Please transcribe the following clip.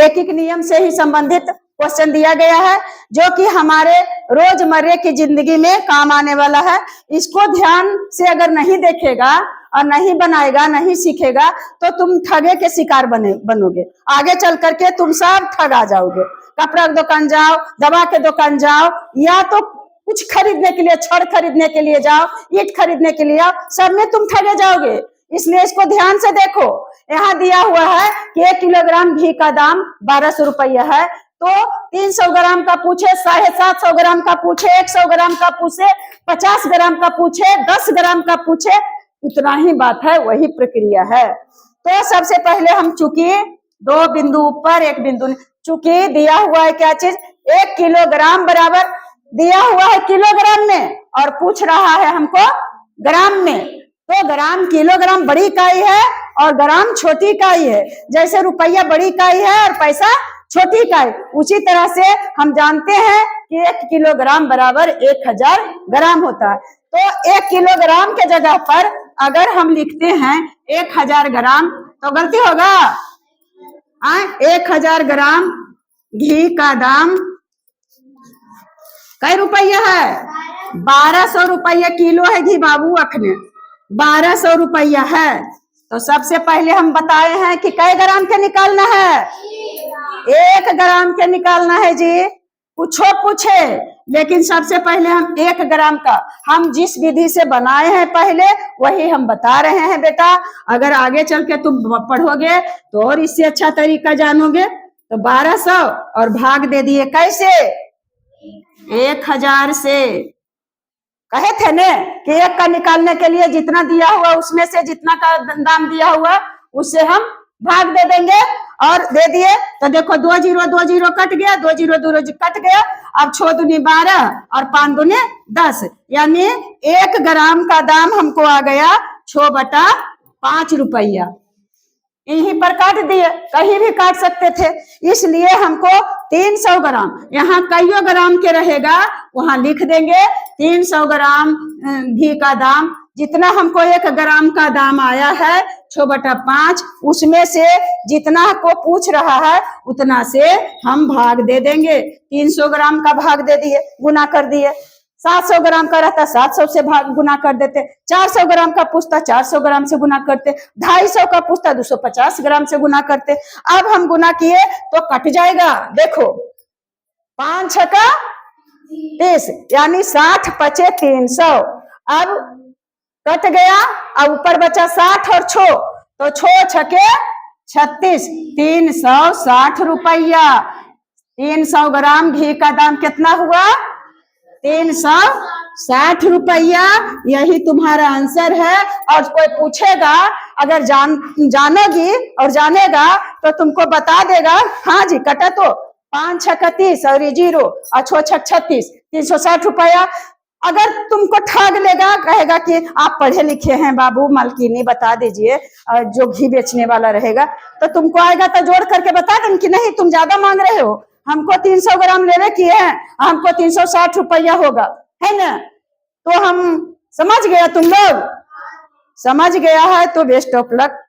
एक एक नियम से ही संबंधित क्वेश्चन दिया गया है, जो कि हमारे रोजमर्रे की जिंदगी में काम आने वाला है। इसको ध्यान से अगर नहीं देखेगा और नहीं बनाएगा, नहीं सीखेगा, तो तुम ठगे के शिकार बनोगे। आगे चल करके तुम सब ठगा जाओगे। कपड़ा की दुकान जाओ, दवा के दुकान जाओ, या तो कुछ खरीदने के लिए, छड़ खरीदने के लिए जाओ, ईंट खरीदने के लिए जाओ, सब में तुम ठगे जाओगे। इसलिए इसको ध्यान से देखो। यहाँ दिया हुआ है कि 1 किलोग्राम घी का दाम 1200 रुपया है, तो 300 ग्राम का पूछे, 750 ग्राम का पूछे, 100 ग्राम का पूछे, 50 ग्राम का पूछे, 10 ग्राम का पूछे, उतना ही बात है, वही प्रक्रिया है। तो सबसे पहले हम चूंकि 2 बिंदु ऊपर 1 बिंदु, चूंकि दिया हुआ है क्या चीज, 1 किलोग्राम बराबर दिया हुआ है किलोग्राम में और पूछ रहा है हमको ग्राम में। तो ग्राम, किलोग्राम बड़ी इकाई है और ग्राम छोटी इकाई है। जैसे रुपया बड़ी इकाई है और पैसा छोटी इकाई, उसी तरह से हम जानते हैं कि 1 किलोग्राम बराबर 1000 ग्राम होता है। तो 1 किलोग्राम के जगह पर अगर हम लिखते हैं 1000 ग्राम तो गलती होगा। 1000 ग्राम घी का दाम कई रुपया है, 1200 रुपया किलो है घी बाबू, अखने 1200 रुपया है। तो सबसे पहले हम बताए हैं कि कई ग्राम के निकालना है, 1 ग्राम के निकालना है जी। पूछो पूछे, लेकिन सबसे पहले हम 1 ग्राम का, हम जिस विधि से बनाए हैं पहले वही हम बता रहे हैं बेटा। अगर आगे चल के तुम पढ़ोगे तो और इससे अच्छा तरीका जानोगे। तो 1200 और भाग दे दिए, कैसे, 1000 से। कहे थे ने कि 1 का निकालने के लिए जितना दिया हुआ उसमें से जितना का दाम दिया हुआ उससे हम भाग दे देंगे, और दे दिए तो देखो 2 जीरो 2 जीरो कट गया, 2 जीरो 2 जीरो कट गया। अब 6 दूनी 12 और 5 दूनी 10, यानी 1 ग्राम का दाम हमको आ गया 6/5 रुपया। यहीं पर काट दिए, कहीं भी काट सकते थे, इसलिए हमको 300 ग्राम, यहाँ कईयों ग्राम के रहेगा वहां लिख देंगे 300 ग्राम घी का दाम। जितना हमको 1 ग्राम का दाम आया है 6/5, उसमें से जितना को पूछ रहा है उतना से हम भाग दे देंगे। 300 ग्राम का भाग दे दिए, गुना कर दिए। 700 ग्राम का रहता 700 से भाग गुना कर देते, 400 ग्राम का पूछता 400 ग्राम से गुना करते, 250 का पूछता 250 ग्राम से गुना करते। अब हम गुना किए तो कट जाएगा, देखो 5 छका 30, यानी 60 पचे 300। अब कट गया, अब ऊपर बचा 60 और 6, तो 6 छके 36, 360 रुपया। 300 ग्राम घी का दाम कितना हुआ, 360 रुपया। यही तुम्हारा आंसर है। और कोई पूछेगा, अगर जानोगी और जानेगा तो तुमको बता देगा, हाँ जी कटा तो 5 छक्का 30 और ये 0 और 6 छक्का 36, 360 रुपया। अगर तुमको ठग लेगा, कहेगा कि आप पढ़े लिखे हैं बाबू, मालकिनी बता दीजिए, जो घी बेचने वाला रहेगा, तो तुमको आएगा तो जोड़ करके बता दें कि नहीं तुम ज्यादा मांग रहे हो, हमको 300 ग्राम लेने किए हैं, हमको 360 रुपया होगा, है ना। तो हम समझ गया, तुम लोग समझ गया है तो बेस्ट ऑफ लक।